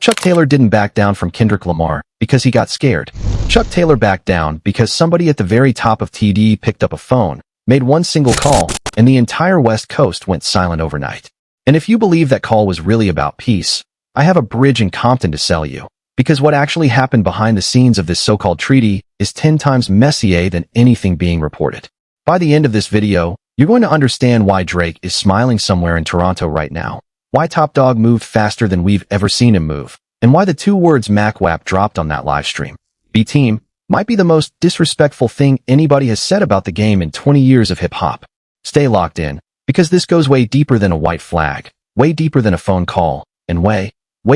Chuck Taylor didn't back down from Kendrick Lamar because he got scared. Chuck Taylor backed down because somebody at the very top of TD picked up a phone, made one single call, and the entire West Coast went silent overnight. And if you believe that call was really about peace, I have a bridge in Compton to sell you. Because what actually happened behind the scenes of this so-called treaty is 10 times messier than anything being reported. By the end of this video, you're going to understand why Drake is smiling somewhere in Toronto right now, why Top Dog moved faster than we've ever seen him move, and why the two words Mac Wap dropped on that live stream, B-Team, might be the most disrespectful thing anybody has said about the game in 20 years of hip-hop. Stay locked in, because this goes way deeper than a white flag, way deeper than a phone call, and way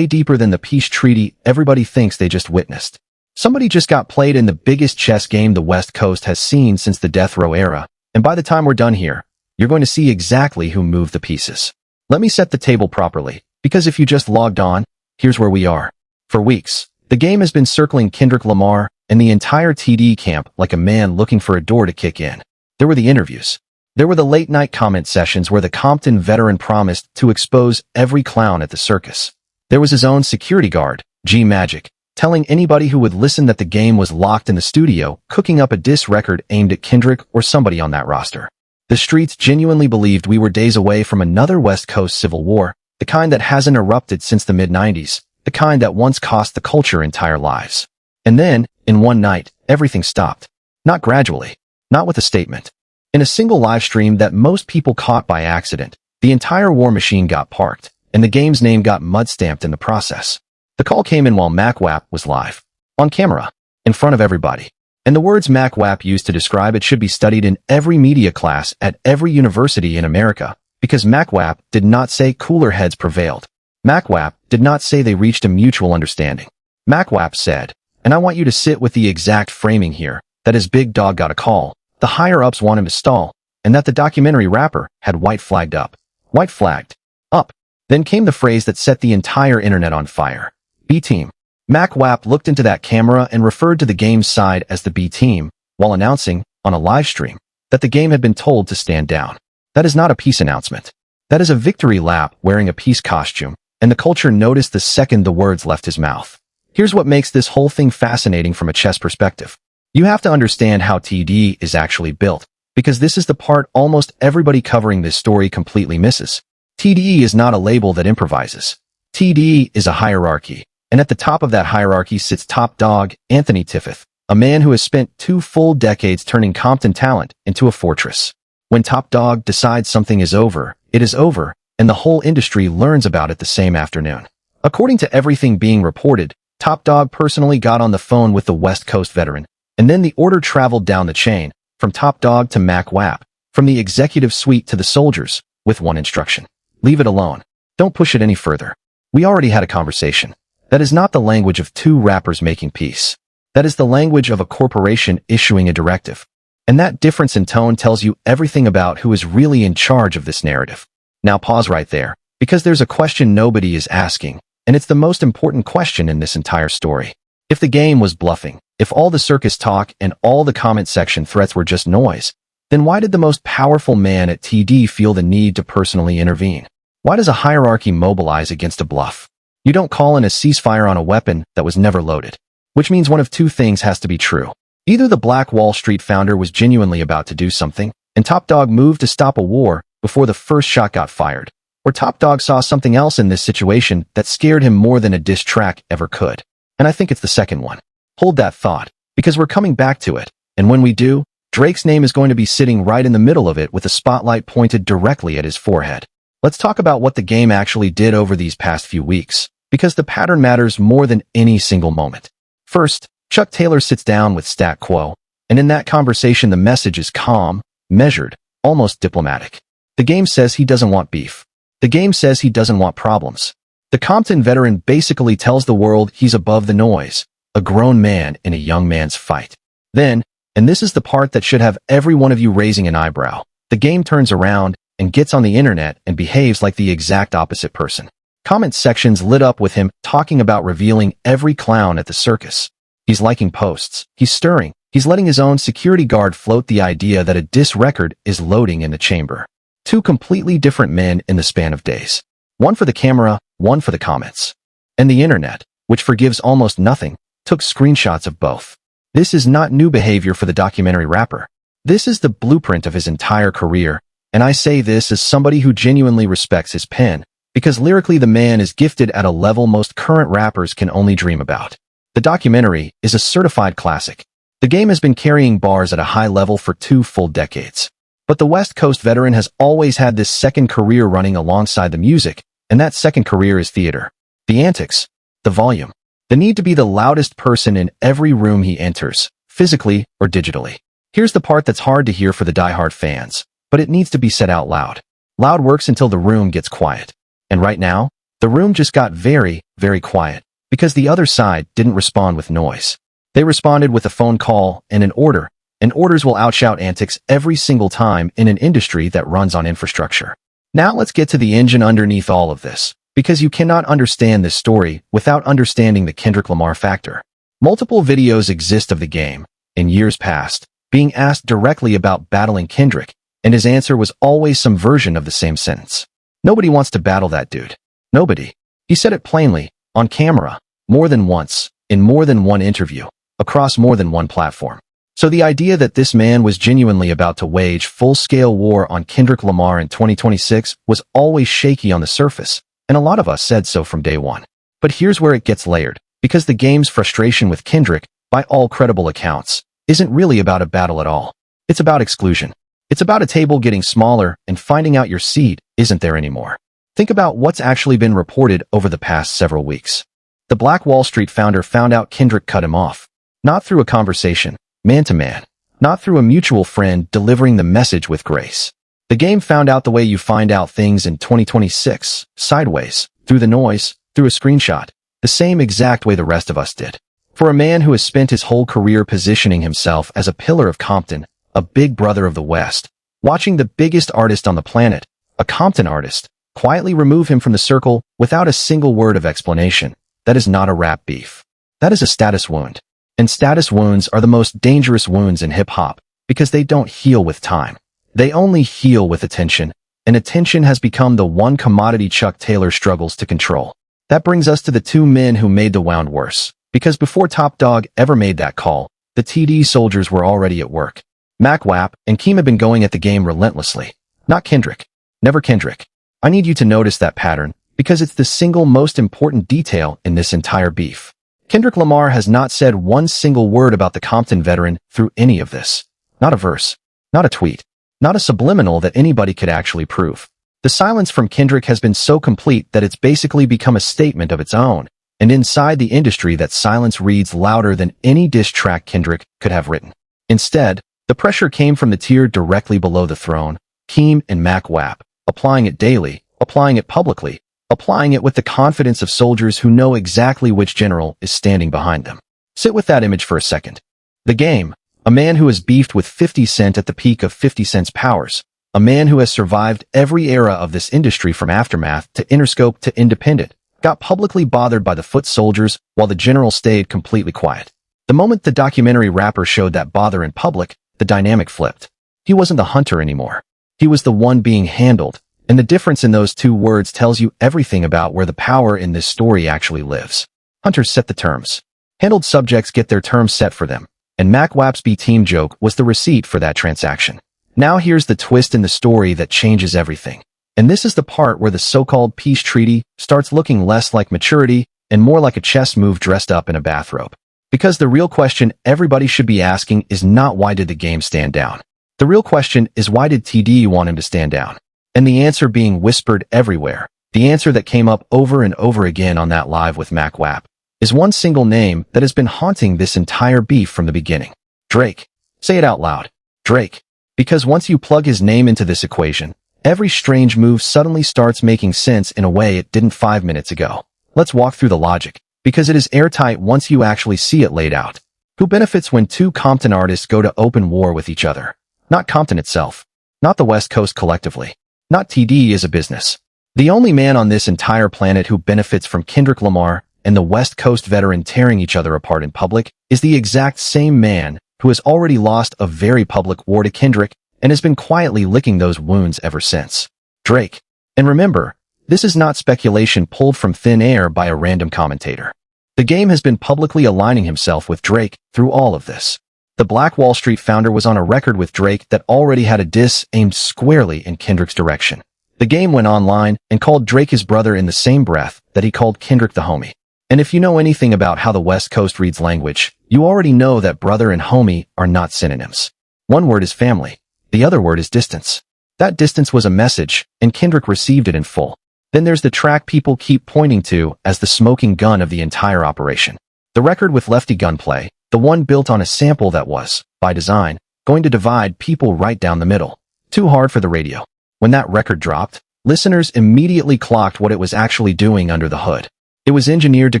deeper than the peace treaty everybody thinks they just witnessed. Somebody just got played in the biggest chess game the West Coast has seen since the death row era, and by the time we're done here, you're going to see exactly who moved the pieces. Let me set the table properly, because if you just logged on, here's where we are. For weeks, the game has been circling Kendrick Lamar and the entire TD camp like a man looking for a door to kick in. There were the interviews. There were the late-night comment sessions where the Compton veteran promised to expose every clown at the circus. There was his own security guard, G Magic, telling anybody who would listen that the game was locked in the studio, cooking up a diss record aimed at Kendrick or somebody on that roster. The streets genuinely believed we were days away from another West Coast civil war, the kind that hasn't erupted since the mid-90s, the kind that once cost the culture entire lives. And then, in one night, everything stopped. Not gradually. Not with a statement. In a single live stream that most people caught by accident, the entire war machine got parked, and the game's name got mud-stamped in the process. The call came in while Mac Wap was live, on camera, in front of everybody. And the words Mac Wap used to describe it should be studied in every media class at every university in America, because Mac Wap did not say cooler heads prevailed. Mac Wap did not say they reached a mutual understanding. Mac Wap said, and I want you to sit with the exact framing here, that his big dog got a call, the higher-ups want him to stall, and that the documentary rapper had white flagged up. White flagged. Up. Then came the phrase that set the entire internet on fire. B-Team. Mac Wap looked into that camera and referred to the game's side as the B-Team, while announcing, on a live stream, that the game had been told to stand down. That is not a peace announcement. That is a victory lap wearing a peace costume, and the culture noticed the second the words left his mouth. Here's what makes this whole thing fascinating from a chess perspective. You have to understand how TD is actually built, because this is the part almost everybody covering this story completely misses. TD is not a label that improvises. TD is a hierarchy, and at the top of that hierarchy sits Top Dog, Anthony Tiffith, a man who has spent 2 full decades turning Compton talent into a fortress. When Top Dog decides something is over, it is over, and the whole industry learns about it the same afternoon. According to everything being reported, Top Dog personally got on the phone with the West Coast veteran, and then the order traveled down the chain, from Top Dog to Mac Wap, from the executive suite to the soldiers, with one instruction. Leave it alone. Don't push it any further. We already had a conversation. That is not the language of 2 rappers making peace. That is the language of a corporation issuing a directive. And that difference in tone tells you everything about who is really in charge of this narrative. Now pause right there, because there's a question nobody is asking, and it's the most important question in this entire story. If the game was bluffing, if all the circus talk and all the comment section threats were just noise, then why did the most powerful man at TD feel the need to personally intervene? Why does a hierarchy mobilize against a bluff? You don't call in a ceasefire on a weapon that was never loaded. Which means one of 2 things has to be true. Either the Black Wall Street founder was genuinely about to do something, and Top Dog moved to stop a war before the first shot got fired, or Top Dog saw something else in this situation that scared him more than a diss track ever could. And I think it's the second one. Hold that thought, because we're coming back to it, and when we do, Drake's name is going to be sitting right in the middle of it with a spotlight pointed directly at his forehead. Let's talk about what the game actually did over these past few weeks, because the pattern matters more than any single moment. First, Chuck Taylor sits down with Stat Quo, and in that conversation the message is calm, measured, almost diplomatic. The game says he doesn't want beef. The game says he doesn't want problems. The Compton veteran basically tells the world he's above the noise, a grown man in a young man's fight. Then, and this is the part that should have every one of you raising an eyebrow, the game turns around and gets on the internet and behaves like the exact opposite person. Comment sections lit up with him talking about revealing every clown at the circus. He's liking posts. He's stirring. He's letting his own security guard float the idea that a diss record is loading in the chamber. 2 completely different men in the span of days. One for the camera, one for the comments. And the internet, which forgives almost nothing, took screenshots of both. This is not new behavior for the documentary rapper. This is the blueprint of his entire career, and I say this as somebody who genuinely respects his pen, because lyrically the man is gifted at a level most current rappers can only dream about. The documentary is a certified classic. The game has been carrying bars at a high level for 2 full decades. But the West Coast veteran has always had this second career running alongside the music, and that second career is theater. The antics, the volume, the need to be the loudest person in every room he enters, physically or digitally. Here's the part that's hard to hear for the diehard fans, but it needs to be said out loud. Loud works until the room gets quiet. And right now, the room just got very, very quiet, because the other side didn't respond with noise. They responded with a phone call and an order, and orders will outshout antics every single time in an industry that runs on infrastructure. Now let's get to the engine underneath all of this, because you cannot understand this story without understanding the Kendrick Lamar factor. Multiple videos exist of the game, in years past, being asked directly about battling Kendrick, and his answer was always some version of the same sentence. Nobody wants to battle that dude. Nobody. He said it plainly, on camera, more than once, in more than one interview, across more than one platform. So the idea that this man was genuinely about to wage full-scale war on Kendrick Lamar in 2026 was always shaky on the surface, and a lot of us said so from day one. But here's where it gets layered, because the game's frustration with Kendrick, by all credible accounts, isn't really about a battle at all. It's about exclusion. It's about a table getting smaller and finding out your seat isn't there anymore. Think about what's actually been reported over the past several weeks. The Black Wall Street founder found out Kendrick cut him off, not through a conversation, man-to-man, not through a mutual friend delivering the message with grace. The game found out the way you find out things in 2026, sideways, through the noise, through a screenshot, the same exact way the rest of us did. For a man who has spent his whole career positioning himself as a pillar of Compton, a big brother of the West, watching the biggest artist on the planet, a Compton artist, quietly remove him from the circle without a single word of explanation, that is not a rap beef. That is a status wound. And status wounds are the most dangerous wounds in hip-hop because they don't heal with time. They only heal with attention, and attention has become the one commodity Chuck Taylor struggles to control. That brings us to the 2 men who made the wound worse, because before Top Dog ever made that call, the TD soldiers were already at work. Mac Wap and Keem have been going at the game relentlessly. Not Kendrick. Never Kendrick. I need you to notice that pattern, because it's the single most important detail in this entire beef. Kendrick Lamar has not said one single word about the Compton veteran through any of this. Not a verse. Not a tweet. Not a subliminal that anybody could actually prove. The silence from Kendrick has been so complete that it's basically become a statement of its own, and inside the industry that silence reads louder than any diss track Kendrick could have written. Instead, the pressure came from the tier directly below the throne, Keem and Mac Wap, applying it daily, applying it publicly, applying it with the confidence of soldiers who know exactly which general is standing behind them. Sit with that image for a second. The Game, a man who has beefed with 50 Cent at the peak of 50 Cent's powers, a man who has survived every era of this industry from Aftermath to Interscope to Independent, got publicly bothered by the foot soldiers while the general stayed completely quiet. The moment the documentary rapper showed that bother in public, the dynamic flipped. He wasn't the hunter anymore. He was the one being handled. And the difference in those 2 words tells you everything about where the power in this story actually lives. Hunters set the terms. Handled subjects get their terms set for them. And Mac Wap's B-team joke was the receipt for that transaction. Now here's the twist in the story that changes everything. And this is the part where the so-called peace treaty starts looking less like maturity and more like a chess move dressed up in a bathrobe. Because the real question everybody should be asking is not why did the Game stand down. The real question is why did TD want him to stand down? And the answer being whispered everywhere, the answer that came up over and over again on that live with Mac Wap, is one single name that has been haunting this entire beef from the beginning. Drake. Say it out loud. Drake. Because once you plug his name into this equation, every strange move suddenly starts making sense in a way it didn't 5 minutes ago. Let's walk through the logic, because it is airtight once you actually see it laid out. Who benefits when 2 Compton artists go to open war with each other? Not Compton itself. Not the West Coast collectively. Not TD as a business. The only man on this entire planet who benefits from Kendrick Lamar and the West Coast veteran tearing each other apart in public is the exact same man who has already lost a very public war to Kendrick and has been quietly licking those wounds ever since. Drake. And remember, This is not speculation pulled from thin air by a random commentator. The game has been publicly aligning himself with Drake through all of this. The Black Wall Street founder was on a record with Drake that already had a diss aimed squarely in Kendrick's direction. The game went online and called Drake his brother in the same breath that he called Kendrick the homie. And if you know anything about how the West Coast reads language, you already know that brother and homie are not synonyms. One word is family. The other word is distance. That distance was a message, and Kendrick received it in full. Then there's the track people keep pointing to as the smoking gun of the entire operation. The record with lefty gunplay, the one built on a sample that was, by design, going to divide people right down the middle. Too hard for the radio. When that record dropped, listeners immediately clocked what it was actually doing under the hood. It was engineered to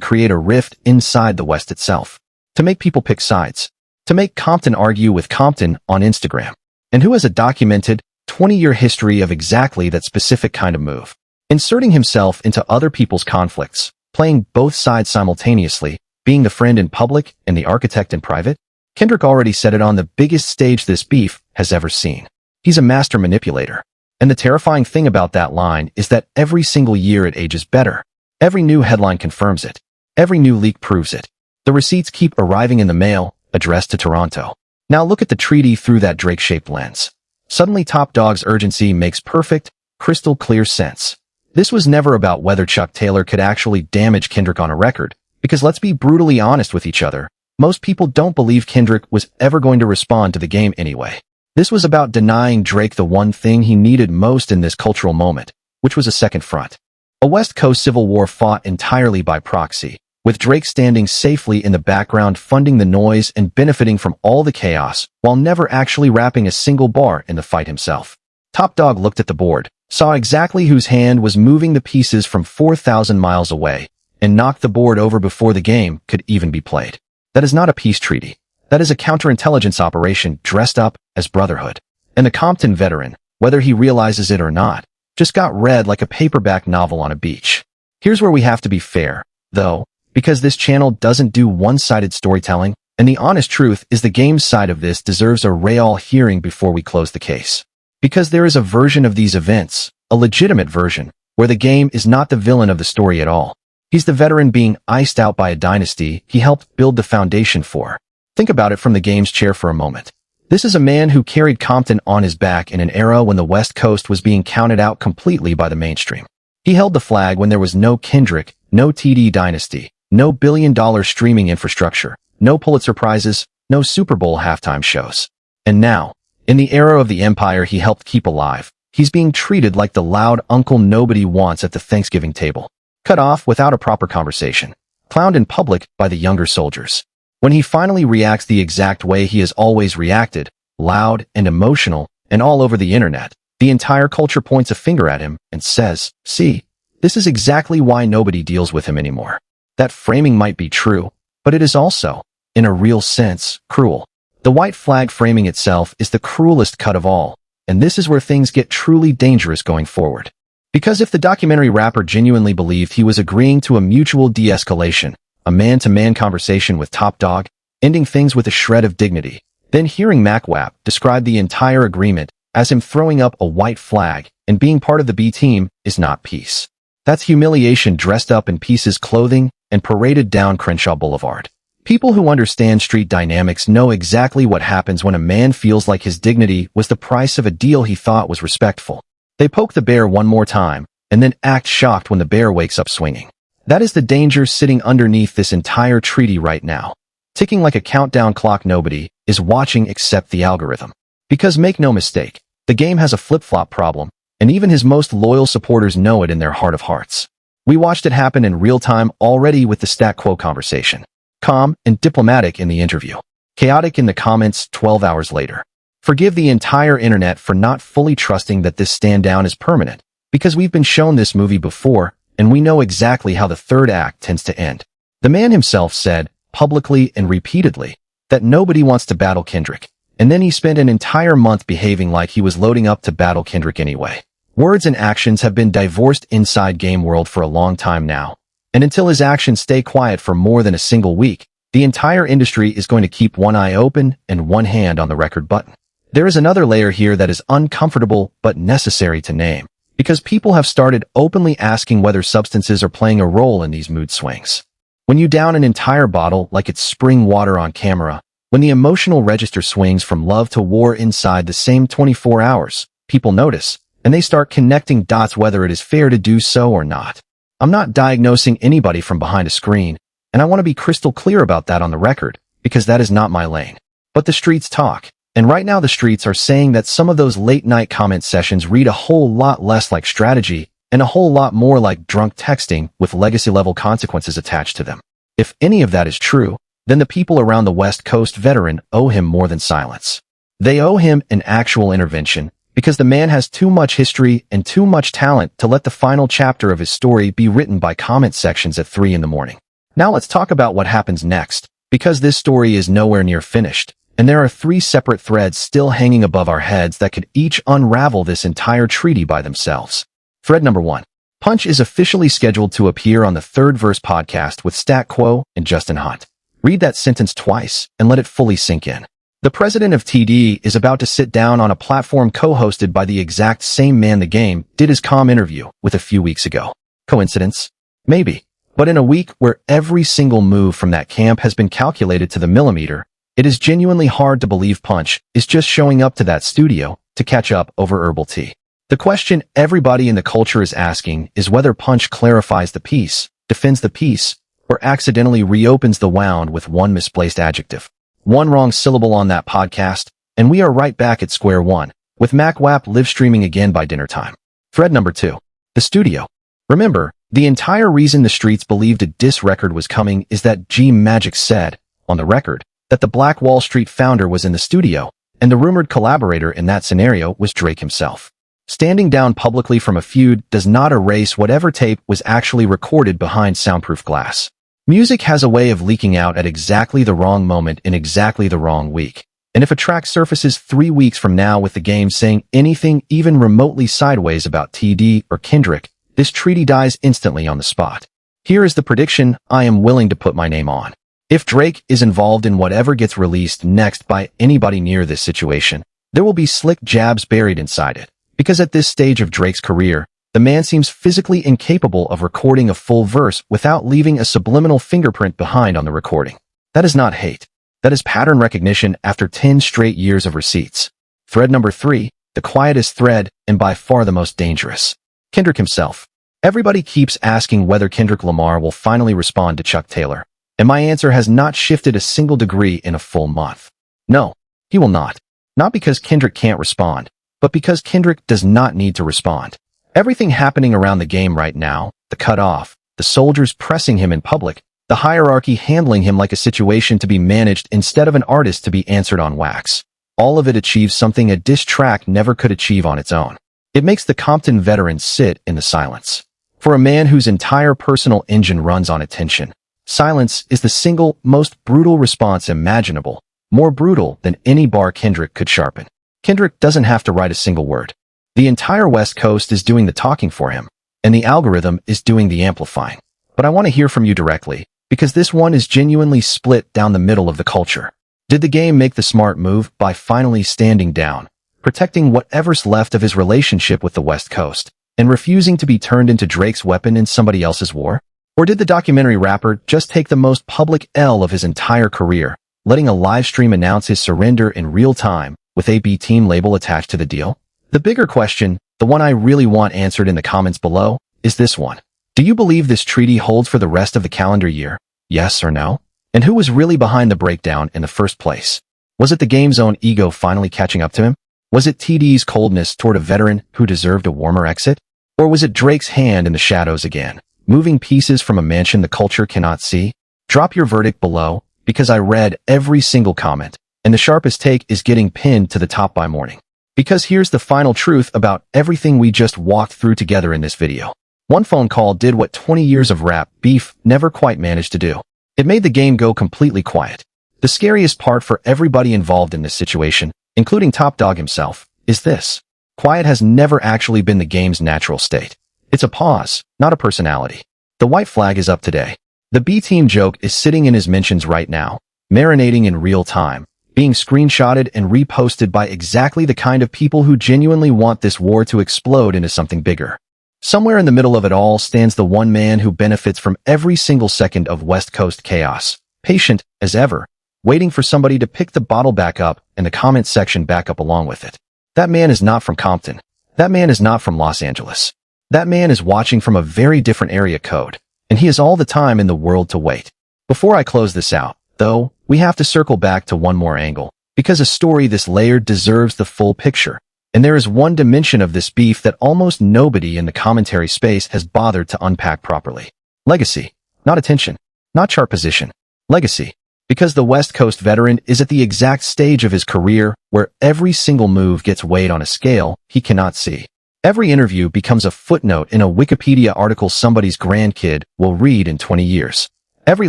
create a rift inside the West itself. To make people pick sides. To make Compton argue with Compton on Instagram. And who has a documented, 20-year history of exactly that specific kind of move. Inserting himself into other people's conflicts, playing both sides simultaneously, being the friend in public and the architect in private. Kendrick already said it on the biggest stage this beef has ever seen. He's a master manipulator. And the terrifying thing about that line is that every single year it ages better. Every new headline confirms it. Every new leak proves it. The receipts keep arriving in the mail, addressed to Toronto. Now look at the treaty through that Drake-shaped lens. Suddenly Top Dog's urgency makes perfect, crystal clear sense. This was never about whether Chuck Taylor could actually damage Kendrick on a record, because let's be brutally honest with each other, most people don't believe Kendrick was ever going to respond to the game anyway. This was about denying Drake the one thing he needed most in this cultural moment, which was a second front. A West Coast civil war fought entirely by proxy, with Drake standing safely in the background funding the noise and benefiting from all the chaos, while never actually rapping a single bar in the fight himself. Top Dog looked at the board, saw exactly whose hand was moving the pieces from 4,000 miles away, and knocked the board over before the game could even be played. That is not a peace treaty. That is a counterintelligence operation dressed up as brotherhood. And the Compton veteran, whether he realizes it or not, just got read like a paperback novel on a beach. Here's where we have to be fair, though, because this channel doesn't do one-sided storytelling, and the honest truth is the game's side of this deserves a real hearing before we close the case. Because there is a version of these events, a legitimate version, where the game is not the villain of the story at all. He's the veteran being iced out by a dynasty he helped build the foundation for. Think about it from the game's chair for a moment. This is a man who carried Compton on his back in an era when the West Coast was being counted out completely by the mainstream. He held the flag when there was no Kendrick, no TD dynasty, no billion-dollar streaming infrastructure, no Pulitzer Prizes, no Super Bowl halftime shows. And now, in the era of the empire he helped keep alive, he's being treated like the loud uncle nobody wants at the Thanksgiving table. Cut off without a proper conversation. Clowned in public by the younger soldiers. When he finally reacts the exact way he has always reacted, loud and emotional, and all over the internet, the entire culture points a finger at him and says, "See, this is exactly why nobody deals with him anymore." That framing might be true, but it is also, in a real sense, cruel. The white flag framing itself is the cruelest cut of all, and this is where things get truly dangerous going forward. Because if the documentary rapper genuinely believed he was agreeing to a mutual de-escalation, a man-to-man conversation with Top Dog, ending things with a shred of dignity, then hearing Mac Wap describe the entire agreement as him throwing up a white flag and being part of the B team is not peace. That's humiliation dressed up in pieces clothing and paraded down Crenshaw Boulevard. People who understand street dynamics know exactly what happens when a man feels like his dignity was the price of a deal he thought was respectful. They poke the bear one more time, and then act shocked when the bear wakes up swinging. That is the danger sitting underneath this entire treaty right now. Ticking like a countdown clock nobody is watching except the algorithm. Because make no mistake, the game has a flip-flop problem, and even his most loyal supporters know it in their heart of hearts. We watched it happen in real time already with the stat quo conversation. Calm and diplomatic in the interview. Chaotic in the comments 12 hours later. Forgive the entire internet for not fully trusting that this stand down is permanent, because we've been shown this movie before, and we know exactly how the third act tends to end. The man himself said, publicly and repeatedly, that nobody wants to battle Kendrick, and then he spent an entire month behaving like he was loading up to battle Kendrick anyway. Words and actions have been divorced inside game world for a long time now, and until his actions stay quiet for more than a single week, the entire industry is going to keep one eye open and one hand on the record button. There is another layer here that is uncomfortable but necessary to name. because people have started openly asking whether substances are playing a role in these mood swings. When you down an entire bottle like it's spring water on camera, when the emotional register swings from love to war inside the same 24 hours, people notice, and they start connecting dots whether it is fair to do so or not. I'm not diagnosing anybody from behind a screen, and I want to be crystal clear about that on the record, because that is not my lane. But the streets talk, and right now the streets are saying that some of those late-night comment sessions read a whole lot less like strategy and a whole lot more like drunk texting with legacy-level consequences attached to them. If any of that is true, then the people around the West Coast veteran owe him more than silence. They owe him an actual intervention, because the man has too much history and too much talent to let the final chapter of his story be written by comment sections at 3 in the morning. Now let's talk about what happens next, because this story is nowhere near finished, and there are 3 separate threads still hanging above our heads that could each unravel this entire treaty by themselves. Thread number 1. Punch is officially scheduled to appear on the Third Verse podcast with Stat Quo and Justin Hunt. Read that sentence twice and let it fully sink in. The president of TD is about to sit down on a platform co-hosted by the exact same man the game did his calm interview with a few weeks ago. Coincidence? Maybe. But in a week where every single move from that camp has been calculated to the millimeter, it is genuinely hard to believe Punch is just showing up to that studio to catch up over herbal tea. The question everybody in the culture is asking is whether Punch clarifies the piece, defends the piece, or accidentally reopens the wound with one misplaced adjective. One wrong syllable on that podcast, and we are right back at square one, with Mac Wap live streaming again by dinner time. Thread number 2. The studio. Remember, the entire reason the streets believed a diss record was coming is that G Magic said, on the record, that the Black Wall Street founder was in the studio, and the rumored collaborator in that scenario was Drake himself. Standing down publicly from a feud does not erase whatever tape was actually recorded behind soundproof glass. Music has a way of leaking out at exactly the wrong moment in exactly the wrong week. And if a track surfaces 3 weeks from now with the game saying anything even remotely sideways about TD or Kendrick, this treaty dies instantly on the spot. Here is the prediction I am willing to put my name on. If Drake is involved in whatever gets released next by anybody near this situation, there will be slick jabs buried inside it. Because at this stage of Drake's career, the man seems physically incapable of recording a full verse without leaving a subliminal fingerprint behind on the recording. That is not hate. That is pattern recognition after 10 straight years of receipts. Thread number 3, the quietest thread and by far the most dangerous. Kendrick himself. Everybody keeps asking whether Kendrick Lamar will finally respond to Chuck Taylor, and my answer has not shifted a single degree in a full month. No, he will not. Not because Kendrick can't respond, but because Kendrick does not need to respond. Everything happening around the game right now, the cutoff, the soldiers pressing him in public, the hierarchy handling him like a situation to be managed instead of an artist to be answered on wax. All of it achieves something a diss track never could achieve on its own. It makes the Compton veteran sit in the silence. For a man whose entire personal engine runs on attention, silence is the single most brutal response imaginable, more brutal than any bar Kendrick could sharpen. Kendrick doesn't have to write a single word. The entire West Coast is doing the talking for him, and the algorithm is doing the amplifying. But I want to hear from you directly, because this one is genuinely split down the middle of the culture. Did the game make the smart move by finally standing down, protecting whatever's left of his relationship with the West Coast, and refusing to be turned into Drake's weapon in somebody else's war? Or did the documentary rapper just take the most public L of his entire career, letting a live stream announce his surrender in real time with a B team label attached to the deal? The bigger question, the one I really want answered in the comments below, is this one. Do you believe this treaty holds for the rest of the calendar year? Yes or no? And who was really behind the breakdown in the first place? Was it the game's own ego finally catching up to him? Was it TD's coldness toward a veteran who deserved a warmer exit? Or was it Drake's hand in the shadows again, moving pieces from a mansion the culture cannot see? Drop your verdict below, because I read every single comment, and the sharpest take is getting pinned to the top by morning. Because here's the final truth about everything we just walked through together in this video. One phone call did what 20 years of rap beef never quite managed to do. It made the game go completely quiet. The scariest part for everybody involved in this situation, including Top Dog himself, is this. Quiet has never actually been the game's natural state. It's a pause, not a personality. The white flag is up today. The B-team joke is sitting in his mentions right now, marinating in real time, being screenshotted and reposted by exactly the kind of people who genuinely want this war to explode into something bigger. Somewhere in the middle of it all stands the one man who benefits from every single second of West Coast chaos, patient as ever, waiting for somebody to pick the bottle back up and the comment section back up along with it. That man is not from Compton. That man is not from Los Angeles. That man is watching from a very different area code, and he has all the time in the world to wait. Before I close this out, though, we have to circle back to one more angle, because a story this layered deserves the full picture. And there is one dimension of this beef that almost nobody in the commentary space has bothered to unpack properly. Legacy. Not attention. Not chart position. Legacy. Because the West Coast veteran is at the exact stage of his career where every single move gets weighed on a scale he cannot see. Every interview becomes a footnote in a Wikipedia article somebody's grandkid will read in 20 years. Every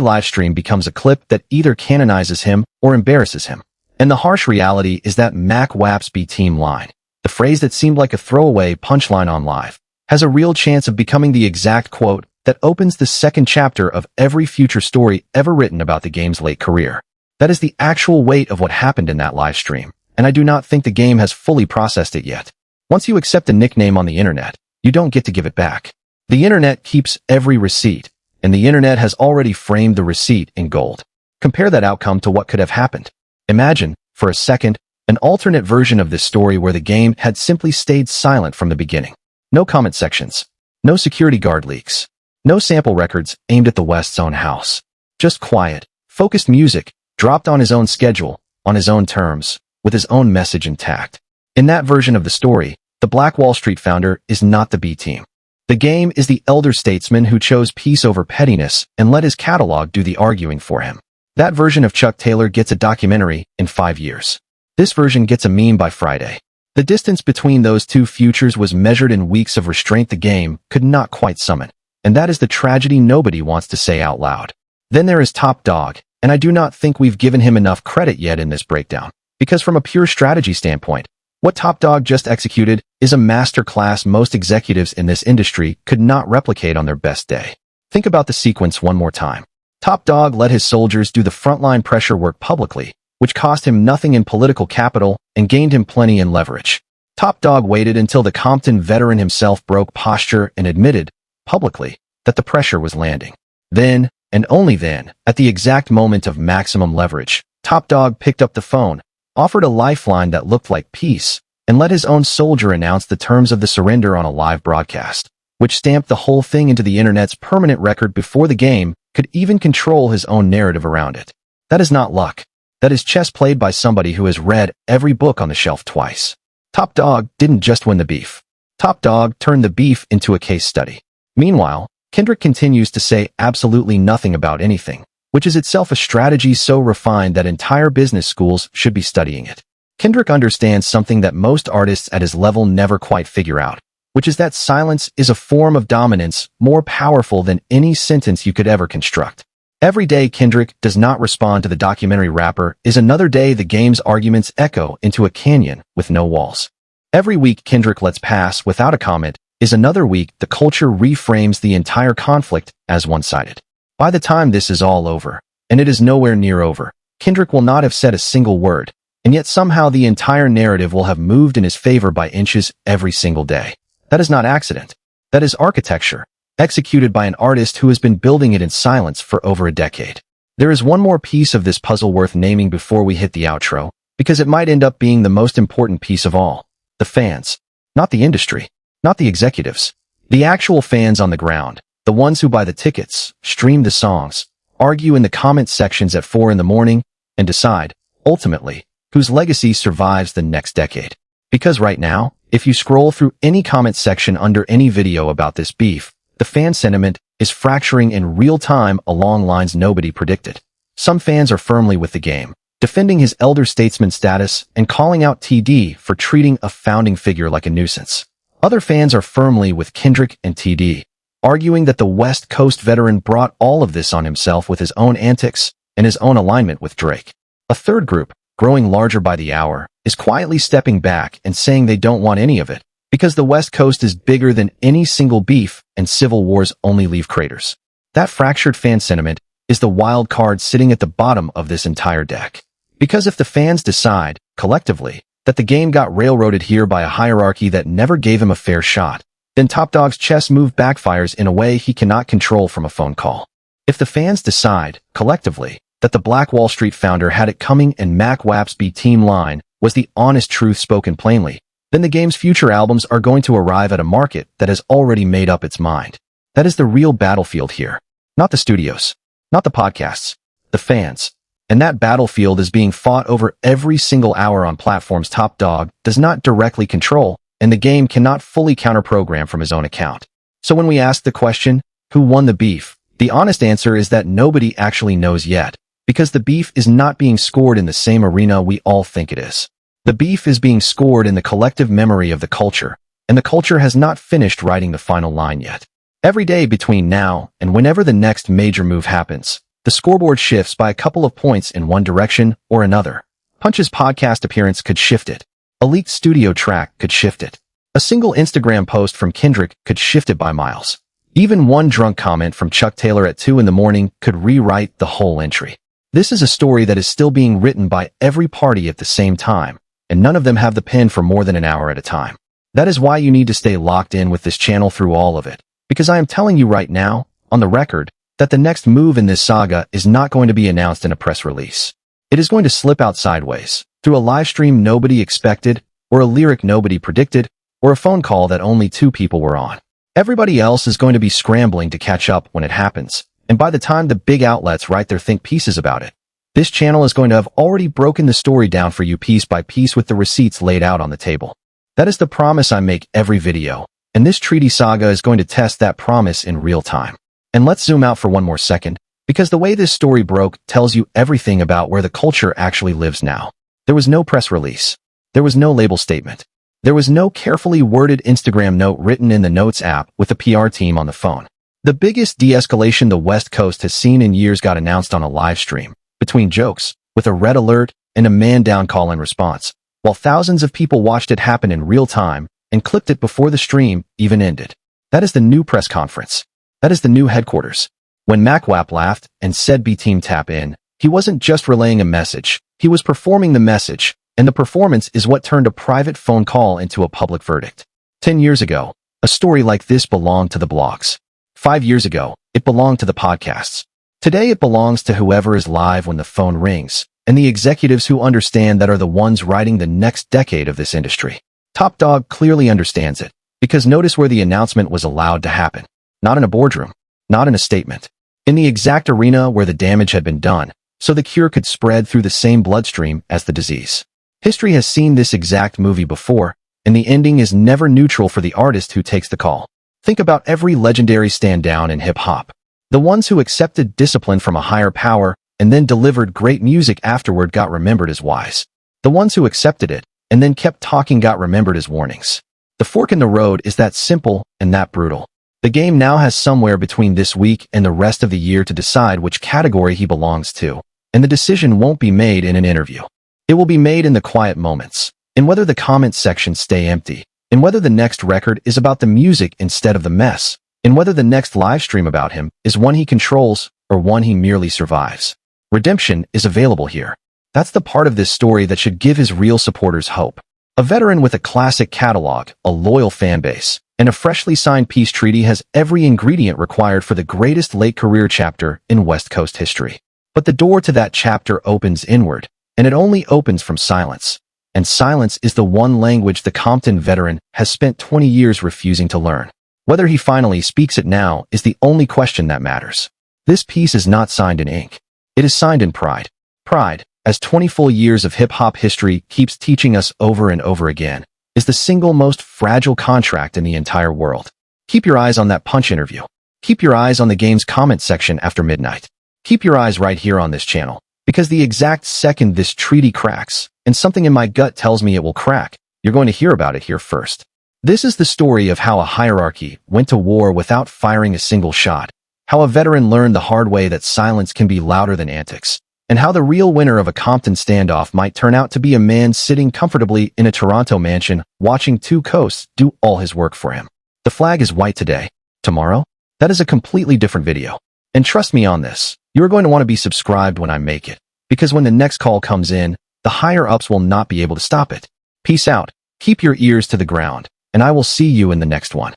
livestream becomes a clip that either canonizes him or embarrasses him. And the harsh reality is that Mac Wap's B-Team line, the phrase that seemed like a throwaway punchline on live, has a real chance of becoming the exact quote that opens the second chapter of every future story ever written about the game's late career. That is the actual weight of what happened in that live stream, and I do not think the game has fully processed it yet. Once you accept a nickname on the internet, you don't get to give it back. The internet keeps every receipt, and the internet has already framed the receipt in gold. Compare that outcome to what could have happened. Imagine, for a second, an alternate version of this story where the game had simply stayed silent from the beginning. No comment sections. No security guard leaks. No sample records aimed at the West's own house. Just quiet, focused music, dropped on his own schedule, on his own terms, with his own message intact. In that version of the story, the Black Wall Street founder is not the B-Team. The game is the elder statesman who chose peace over pettiness and let his catalog do the arguing for him. That version of Chuck Taylor gets a documentary in 5 years. This version gets a meme by Friday. The distance between those two futures was measured in weeks of restraint the game could not quite summon. And that is the tragedy nobody wants to say out loud. Then there is Top Dog, and I do not think we've given him enough credit yet in this breakdown. Because from a pure strategy standpoint, what Top Dog just executed is a masterclass most executives in this industry could not replicate on their best day. Think about the sequence one more time. Top Dog let his soldiers do the frontline pressure work publicly, which cost him nothing in political capital and gained him plenty in leverage. Top Dog waited until the Compton veteran himself broke posture and admitted, publicly, that the pressure was landing. Then, and only then, at the exact moment of maximum leverage, Top Dog picked up the phone, offered a lifeline that looked like peace, and let his own soldier announce the terms of the surrender on a live broadcast, which stamped the whole thing into the internet's permanent record before the game could even control his own narrative around it. That is not luck. That is chess played by somebody who has read every book on the shelf twice. Top Dog didn't just win the beef. Top Dog turned the beef into a case study. Meanwhile, Kendrick continues to say absolutely nothing about anything, which is itself a strategy so refined that entire business schools should be studying it. Kendrick understands something that most artists at his level never quite figure out, which is that silence is a form of dominance more powerful than any sentence you could ever construct. Every day Kendrick does not respond to the documentary rapper is another day the game's arguments echo into a canyon with no walls. Every week Kendrick lets pass without a comment is another week the culture reframes the entire conflict as one-sided. By the time this is all over, and it is nowhere near over, Kendrick will not have said a single word, and yet somehow the entire narrative will have moved in his favor by inches every single day. That is not accident. That is architecture, executed by an artist who has been building it in silence for over a decade. There is one more piece of this puzzle worth naming before we hit the outro, because it might end up being the most important piece of all. The fans. Not the industry. Not the executives. The actual fans on the ground. The ones who buy the tickets, stream the songs, argue in the comment sections at 4 in the morning, and decide, ultimately, whose legacy survives the next decade. Because right now, if you scroll through any comment section under any video about this beef, the fan sentiment is fracturing in real time along lines nobody predicted. Some fans are firmly with the game, defending his elder statesman status and calling out TD for treating a founding figure like a nuisance. Other fans are firmly with Kendrick and TD, arguing that the West Coast veteran brought all of this on himself with his own antics and his own alignment with Drake. A third group, growing larger by the hour, is quietly stepping back and saying they don't want any of it, because the West Coast is bigger than any single beef and civil wars only leave craters. That fractured fan sentiment is the wild card sitting at the bottom of this entire deck. Because if the fans decide, collectively, that the game got railroaded here by a hierarchy that never gave him a fair shot, then Top Dog's chess move backfires in a way he cannot control from a phone call. If the fans decide, collectively, that the Black Wall Street founder had it coming and Mac Wap's B-Team line was the honest truth spoken plainly, then the game's future albums are going to arrive at a market that has already made up its mind. That is the real battlefield here. Not the studios. Not the podcasts. The fans. And that battlefield is being fought over every single hour on platforms Top Dog does not directly control, and the game cannot fully counter-program from his own account. So when we ask the question, who won the beef? The honest answer is that nobody actually knows yet, because the beef is not being scored in the same arena we all think it is. The beef is being scored in the collective memory of the culture, and the culture has not finished writing the final line yet. Every day between now and whenever the next major move happens, the scoreboard shifts by a couple of points in one direction or another. Punch's podcast appearance could shift it. A leaked studio track could shift it. A single Instagram post from Kendrick could shift it by miles. Even one drunk comment from Chuck Taylor at 2 in the morning could rewrite the whole entry. This is a story that is still being written by every party at the same time, and none of them have the pen for more than an hour at a time. That is why you need to stay locked in with this channel through all of it, because I am telling you right now, on the record, that the next move in this saga is not going to be announced in a press release. It is going to slip out sideways, through a live stream nobody expected, or a lyric nobody predicted, or a phone call that only 2 people were on. Everybody else is going to be scrambling to catch up when it happens, and by the time the big outlets write their think pieces about it, this channel is going to have already broken the story down for you piece by piece with the receipts laid out on the table. That is the promise I make every video, and this treaty saga is going to test that promise in real time. And let's zoom out for one more second, because the way this story broke tells you everything about where the culture actually lives now. There was no press release. There was no label statement. There was no carefully worded Instagram note written in the Notes app with a PR team on the phone. The biggest de-escalation the West Coast has seen in years got announced on a live stream, between jokes, with a red alert and a man-down call in response, while thousands of people watched it happen in real time and clicked it before the stream even ended. That is the new press conference. That is the new headquarters. When Mac Wap laughed and said B-Team tap in, he wasn't just relaying a message, he was performing the message, and the performance is what turned a private phone call into a public verdict. 10 years ago, a story like this belonged to the blogs. 5 years ago, it belonged to the podcasts. Today it belongs to whoever is live when the phone rings, and the executives who understand that are the ones writing the next decade of this industry. Top Dog clearly understands it, because notice where the announcement was allowed to happen. Not in a boardroom, not in a statement. In the exact arena where the damage had been done, so the cure could spread through the same bloodstream as the disease. History has seen this exact movie before, and the ending is never neutral for the artist who takes the call. Think about every legendary stand-down in hip-hop. The ones who accepted discipline from a higher power and then delivered great music afterward got remembered as wise. The ones who accepted it and then kept talking got remembered as warnings. The fork in the road is that simple and that brutal. The game now has somewhere between this week and the rest of the year to decide which category he belongs to, and the decision won't be made in an interview. It will be made in the quiet moments, in whether the comment sections stay empty, in whether the next record is about the music instead of the mess, in whether the next live stream about him is one he controls or one he merely survives. Redemption is available here. That's the part of this story that should give his real supporters hope. A veteran with a classic catalog, a loyal fan base, and a freshly signed peace treaty has every ingredient required for the greatest late career chapter in West Coast history. But the door to that chapter opens inward, and it only opens from silence. And silence is the one language the Compton veteran has spent 20 years refusing to learn. Whether he finally speaks it now is the only question that matters. This piece is not signed in ink. It is signed in pride. Pride, as 20 full years of hip-hop history keeps teaching us over and over again, is the single most fragile contract in the entire world. Keep your eyes on that Punch interview. Keep your eyes on the game's comment section after midnight. Keep your eyes right here on this channel, because the exact second this treaty cracks, and something in my gut tells me it will crack, you're going to hear about it here first. This is the story of how a hierarchy went to war without firing a single shot, how a veteran learned the hard way that silence can be louder than antics, and how the real winner of a Compton standoff might turn out to be a man sitting comfortably in a Toronto mansion watching 2 coasts do all his work for him. The flag is white today. Tomorrow? That is a completely different video. And trust me on this, you are going to want to be subscribed when I make it, because when the next call comes in, the higher-ups will not be able to stop it. Peace out. Keep your ears to the ground, and I will see you in the next one.